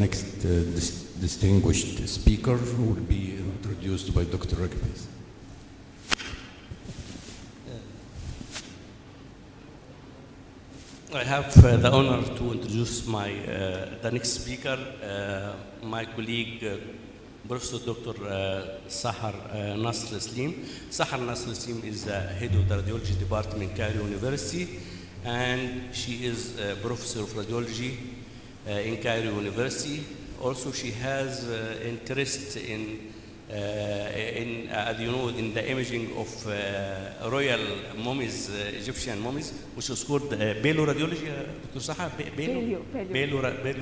next distinguished speaker, who will be introduced by Dr. Raghav. I have the honor to introduce the next speaker, my colleague, Professor Dr. SAHAR Nasr SALEEM. SAHAR Nasr SALEEM is the head of the Radiology Department in Cairo University, and she is a Professor of Radiology in Cairo University. Also, she has interest in you know, in the imaging of royal mummies, Egyptian mummies, which is called Radiology, Dr. Sahar,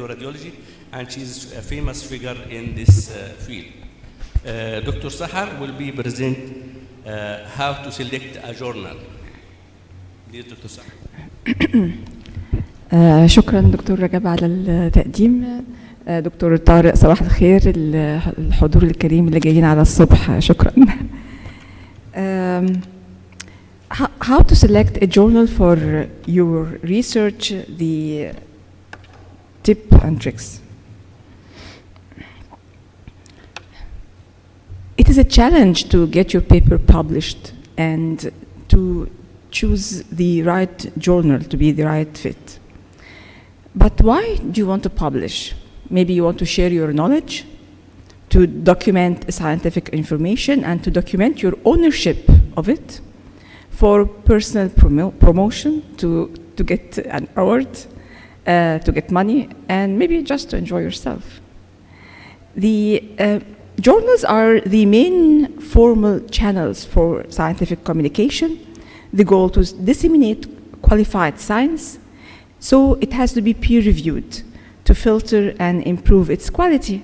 Radiology, and she's a famous figure in this field. Dr. Sahar will be present how to select a journal. Dear Dr. Sahar. شكرا دكتور رجب على التقديم. دكتور طارق صباح الخير، الحضور الكريم اللي جايين على الصبح، شكرا. How to select a journal for your research, the tip and tricks. It is a challenge to get your paper published and to choose the right journal to be the right fit. But why do you want to publish? Maybe you want to share your knowledge, to document scientific information, and to document your ownership of it for personal promotion, to get an award, to get money, and maybe just to enjoy yourself. The journals are the main formal channels for scientific communication. The goal to disseminate qualified science, so it has to be peer-reviewed to filter and improve its quality.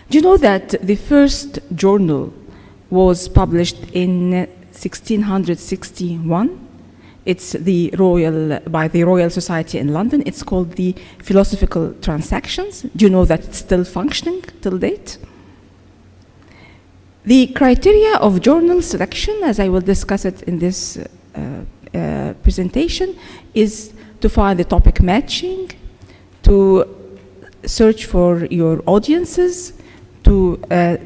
Do you know that the first journal was published in 1661? It's by the Royal Society in London. It's called the Philosophical Transactions. Do you know that it's still functioning till date? The criteria of journal selection, as I will discuss it in this presentation, is to find the topic matching, to search for your audiences, to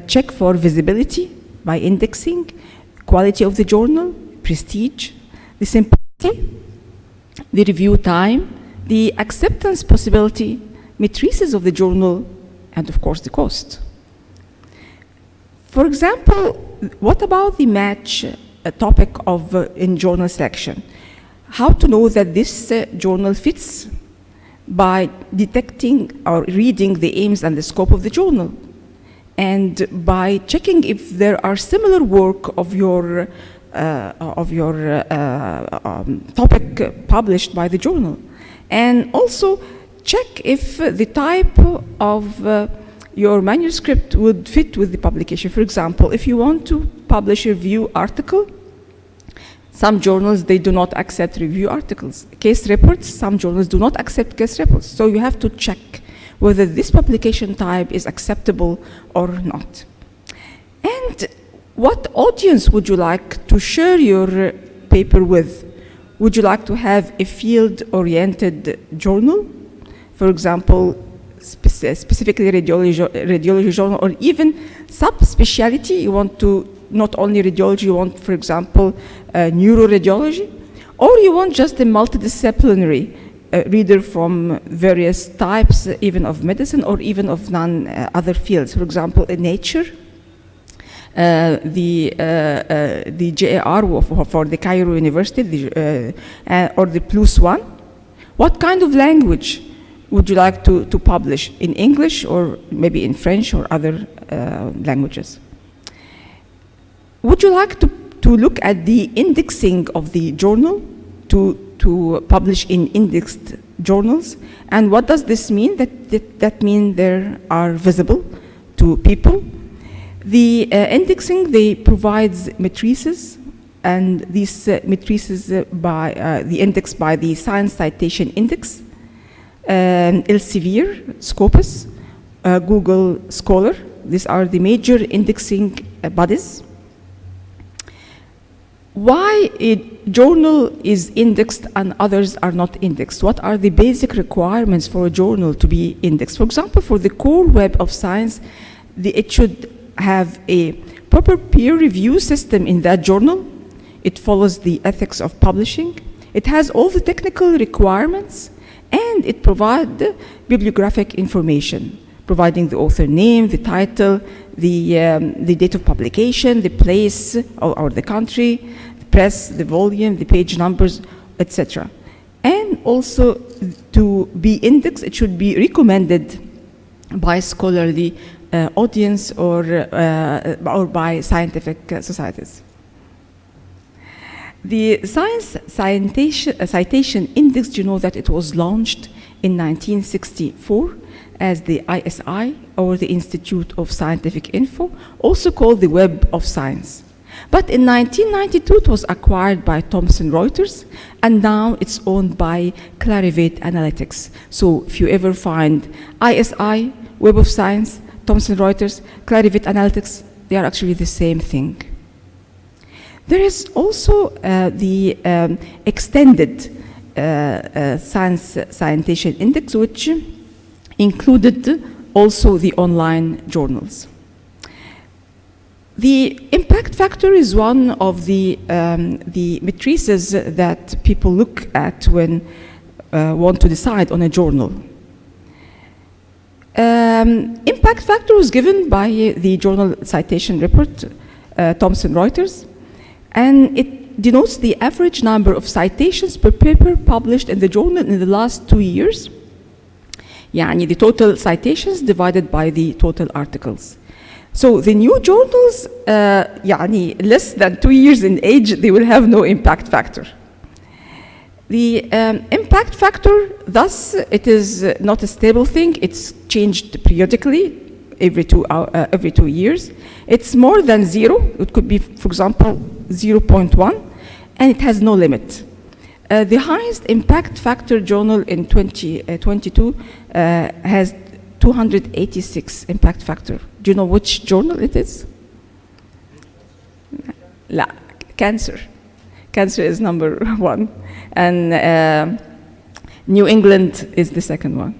check for visibility by indexing, quality of the journal, prestige, the simplicity, the review time, the acceptance possibility, matrices of the journal, and of course the cost. For example, what about the match topic of in journal selection? How to know that this journal fits? By detecting or reading the aims and the scope of the journal, and by checking if there are similar work of your topic published by the journal, and also check if the type of your manuscript would fit with the publication. For example, if you want to publish a review article, some journals, they do not accept review articles. Case reports, some journals do not accept case reports. So you have to check whether this publication type is acceptable or not. And what audience would you like to share your paper with? Would you like to have a field-oriented journal? For example, specifically radiology journal, or even subspecialty. You want to not only radiology, you want, for example, neuroradiology, or you want just a multidisciplinary reader from various types, even of medicine or even of other fields. For example, in Nature, the JAR for the Cairo University, or the Plus One. What kind of language would you like to publish? In English, or maybe in French or other languages? Would you like to look at the indexing of the journal, to publish in indexed journals? And what does this mean? That means they are visible to people. The indexing, they provides matrices, and these matrices by the index by the Science Citation Index, Elsevier, Scopus, Google Scholar. These are the major indexing bodies. why a journal is indexed and others are not indexed? What are the basic requirements for a journal to be indexed? For example, for the core web of science, it should have a proper peer review system in that journal. It follows the ethics of publishing. It has all the technical requirements, and it provides bibliographic information, providing the author name, the title, the date of publication, the place or the country, the press, the volume, the page numbers, etc. And also, to be indexed, it should be recommended by scholarly audience or by scientific societies. The Science Citation Index, you know that it was launched in 1964 as the ISI, or the Institute of Scientific Info, also called the Web of Science. But in 1992, it was acquired by Thomson Reuters, and now it's owned by Clarivate Analytics. So if you ever find ISI, Web of Science, Thomson Reuters, Clarivate Analytics, they are actually the same thing. There is also the extended Science Citation Index, which included also the online journals. The impact factor is one of the matrices that people look at when want to decide on a journal. Impact factor was given by the Journal Citation Report, Thomson Reuters, and it denotes the average number of citations per paper published in the journal in the last 2 years. يعني the total citations divided by the total articles. So the new journals, يعني less than 2 years in age, they will have no impact factor. The impact factor, thus, it is not a stable thing. It's changed periodically every 2 years. It's more than 0. It could be, for example, 0.1, and it has no limit. The highest impact factor journal in 2022 has 286 impact factor. Do you know which journal it is? La, Cancer. Cancer is number 1, and New England is the second one.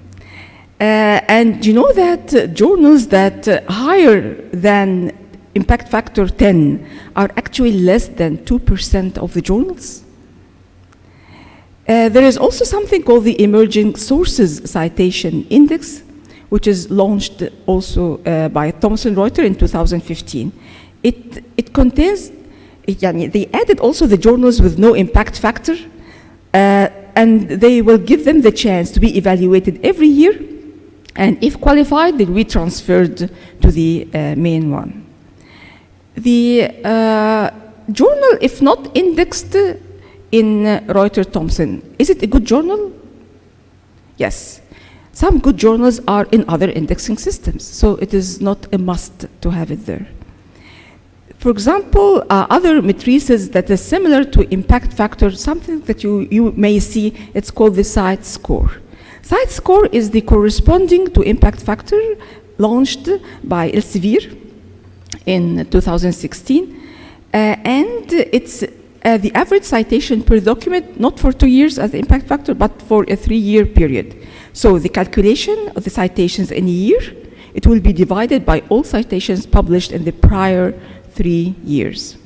And you know that journals that higher than impact factor 10 are actually less than 2% of the journals? There is also something called the Emerging Sources Citation Index, which is launched also by Thomson Reuters in 2015. It contains, they added also the journals with no impact factor, and they will give them the chance to be evaluated every year, and if qualified, they'll be transferred to the main one. The journal, if not indexed in Reuters Thomson, is it a good journal? Yes. Some good journals are in other indexing systems, so it is not a must to have it there. For example, other matrices that is similar to impact factor, something that you may see, it's called the site score. Site score is the corresponding to impact factor launched by Elsevier in 2016, and it's the average citation per document, not for 2 years as the impact factor, but for a 3-year period. So the calculation of the citations in a year, it will be divided by all citations published in the prior 3 years.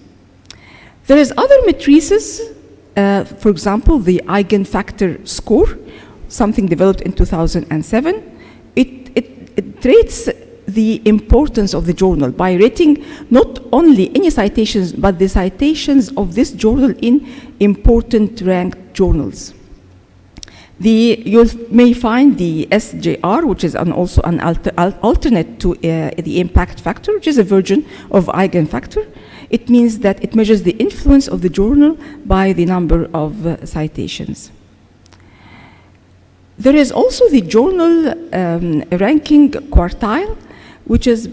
There is other matrices, for example, the eigenfactor score, something developed in 2007. It rates the importance of the journal by rating not only any citations, but the citations of this journal in important ranked journals. You may find the SJR, which is also an alternate to the impact factor, which is a version of eigenfactor. It means that it measures the influence of the journal by the number of citations. There is also the journal ranking quartile, which is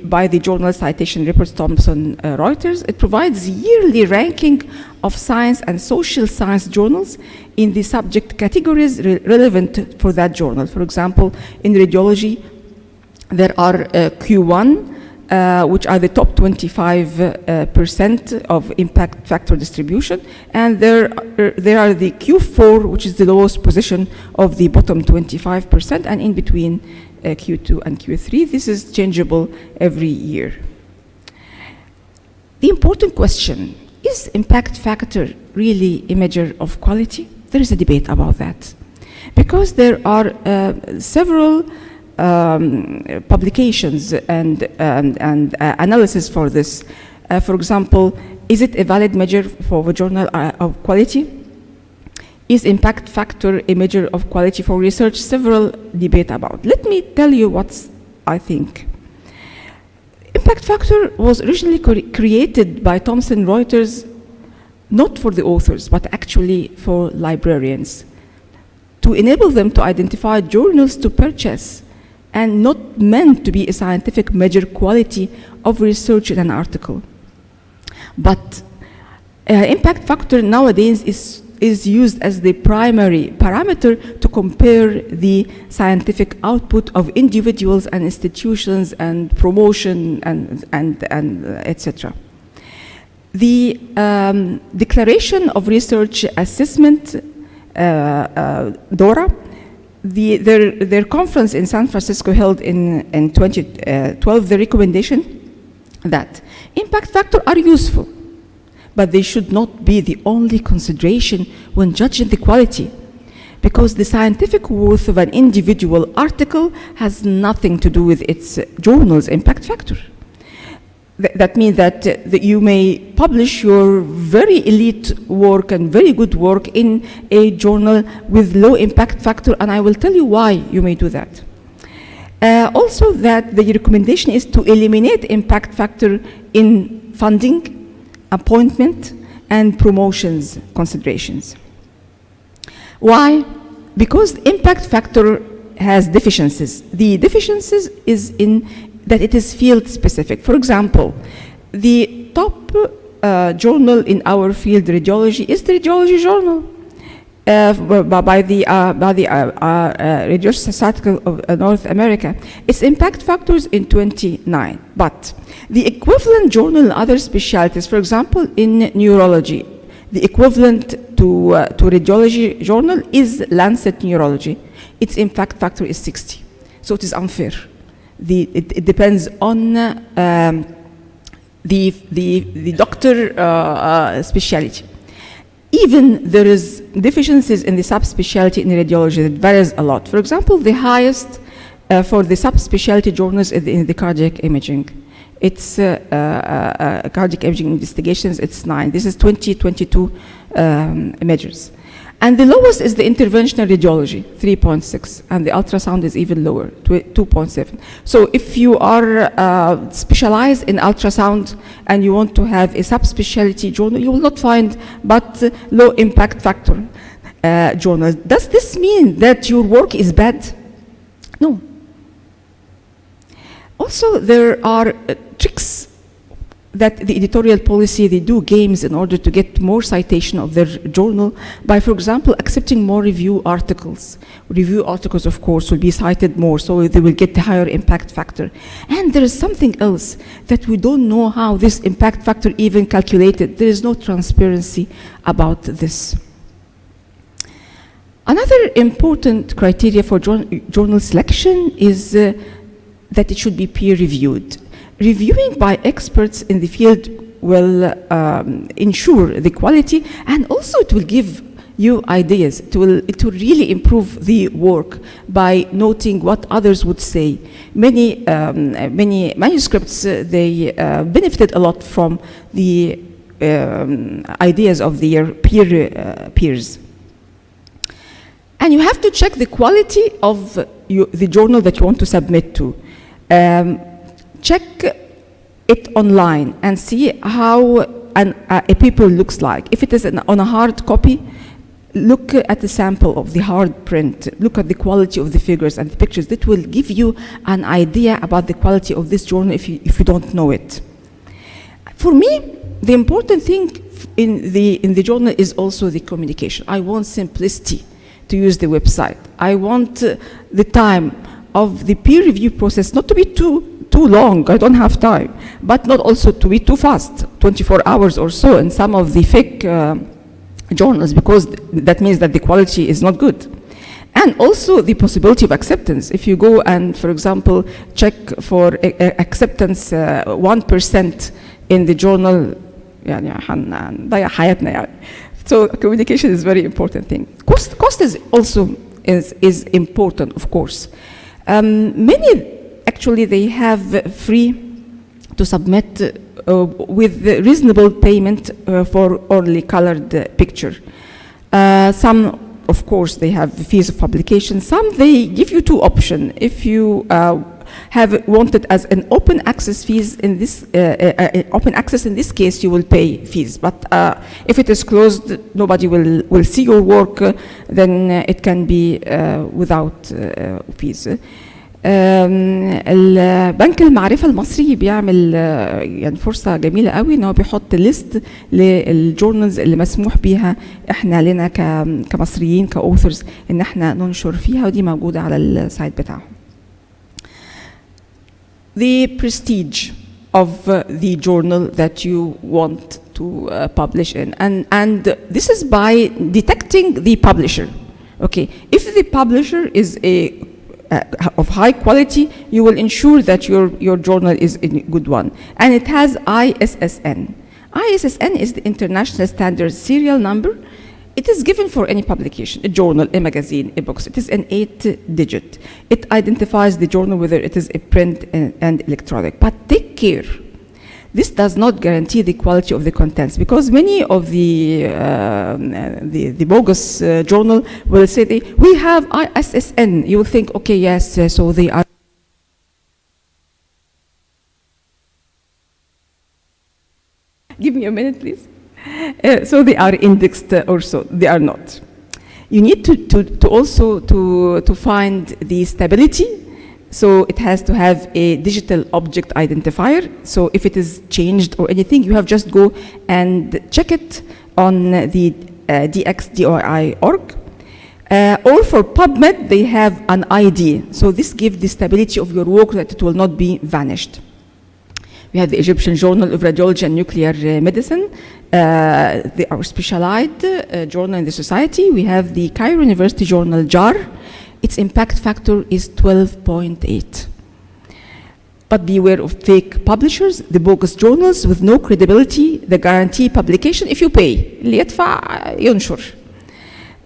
by the Journal Citation Report Thomson Reuters. It provides yearly ranking of science and social science journals in the subject categories relevant for that journal. For example, in radiology, there are Q1 which are the top 25% of impact factor distribution, and there are the Q4, which is the lowest position of the bottom 25%, and in between Q2 and Q3. This is changeable every year. The important question, is impact factor really a measure of quality? There is a debate about that, because there are several publications and analysis for this. For example, is it a valid measure for a journal of quality? Is impact factor a measure of quality for research? Several debate about. Let me tell you what I think. Impact factor was originally created by Thomson Reuters, not for the authors, but actually for librarians, to enable them to identify journals to purchase, and not meant to be a scientific measure quality of research in an article. But impact factor nowadays is used as the primary parameter to compare the scientific output of individuals and institutions and promotion and etc. The Declaration of Research Assessment, DORA, their conference in San Francisco held in 2012, the recommendation that impact factors are useful, but they should not be the only consideration when judging the quality, because the scientific worth of an individual article has nothing to do with its journal's impact factor. That means that you may publish your very elite work and very good work in a journal with low impact factor, and I will tell you why you may do that. Also, that the recommendation is to eliminate impact factor in funding, appointment, and promotions considerations. Why? Because impact factor has deficiencies. The deficiencies is in that it is field specific. For example, the top journal in our field, radiology, is the Radiology Journal by the Radiological Society of North America. Its impact factors in 29, but the equivalent journal in other specialties, for example, in neurology, the equivalent to Radiology Journal is Lancet Neurology. Its impact factor is 60, so it is unfair. It depends on the doctor specialty. Even there is deficiencies in the subspecialty in radiology that varies a lot. For example, the highest for the subspecialty journals in the cardiac imaging. It's cardiac imaging investigations, it's 9. This is 2022 measures. And the lowest is the interventional radiology, 3.6, and the ultrasound is even lower, 2.7. So if you are specialized in ultrasound and you want to have a subspecialty journal, you will not find but low impact factor journals. Does this mean that your work is bad? No. Also, there are tricks that the editorial policy, they do games in order to get more citation of their journal by, for example, accepting more review articles. Review articles, of course, will be cited more, so they will get the higher impact factor. And there is something else that we don't know how this impact factor even calculated. There is no transparency about this. Another important criteria for journal selection is that it should be peer-reviewed. Reviewing by experts in the field will ensure the quality, and also it will give you ideas. It will really improve the work by noting what others would say. Many manuscripts, they benefited a lot from the ideas of their peers. And you have to check the quality of the journal that you want to submit to. Check it online and see how a paper looks like. If it is on a hard copy, look at the sample of the hard print. Look at the quality of the figures and the pictures. That will give you an idea about the quality of this journal if you don't know it. For me, the important thing in the journal is also the communication. I want simplicity to use the website. I want the time of the peer review process not to be too too long, I don't have time. But not also to be too fast, 24 hours or so in some of the fake journals, because that means that the quality is not good. And also the possibility of acceptance. If you go and, for example, check for acceptance 1% in the journal, يعني هنضيع حياتنا يعني. So communication is a very important thing. Cost is also is important, of course. Many actually they have free to submit with reasonable payment for only colored picture. Some, of course, they have fees of publication. Some they give you two options. If you have wanted as an open access fees in this open access, in this case you will pay fees, but if it is closed, nobody will see your work, then it can be without fees. البنك المعرفة المصري بيعمل يعني فرصة جميلة قوي ان هو بيحط ليست للجورنالز اللي مسموح بيها احنا لنا كمصريين كاوثرز ان احنا ننشر فيها، ودي موجودة على السايت بتاعهم. The prestige of the journal that you want to publish in, and this is by detecting the publisher. Okay, if the publisher is of high quality, you will ensure that your journal is a good one, and it has ISSN. ISSN is the International Standard Serial Number. It is given for any publication, a journal, a magazine, a book. It is an 8-digit. It identifies the journal whether it is a print and electronic. But take care. This does not guarantee the quality of the contents, because many of the bogus journal will say we have ISSN. You will think, okay, yes, so they are. Give me a minute, please. So they are indexed or so. They are not. You need to also find the stability. So it has to have a digital object identifier. So if it is changed or anything, you have just go and check it on the dxdoi.org. Or for PubMed, they have an ID. So this gives the stability of your work, that it will not be vanished. We have the Egyptian Journal of Radiology and Nuclear Medicine. They are specialized journal in the society. We have the Cairo University Journal, JAR. Its impact factor is 12.8. But beware of fake publishers, the bogus journals with no credibility, the guarantee publication if you pay. اللي يدفع ينشر.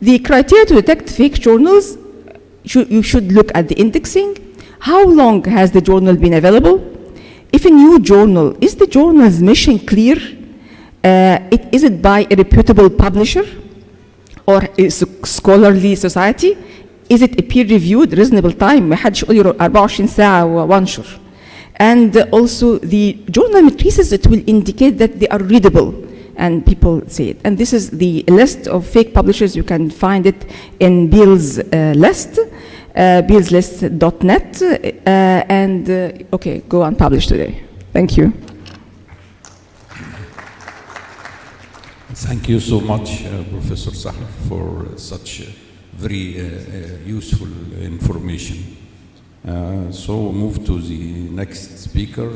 The criteria to detect fake journals, you should look at the indexing. How long has the journal been available? If a new journal, is the journal's mission clear? Is it by a reputable publisher or a scholarly society? Is it a peer-reviewed, reasonable time? ما حدش يقول لي 24 ساعة وانشر. And also the journal matrices, it will indicate that they are readable, and people say it. And this is the list of fake publishers. You can find it in Beall's list, beallslist.net, and okay, go and publish today. Thank you. Thank you so much, Professor Sahar, for such very useful information. So we'll move to the next speaker.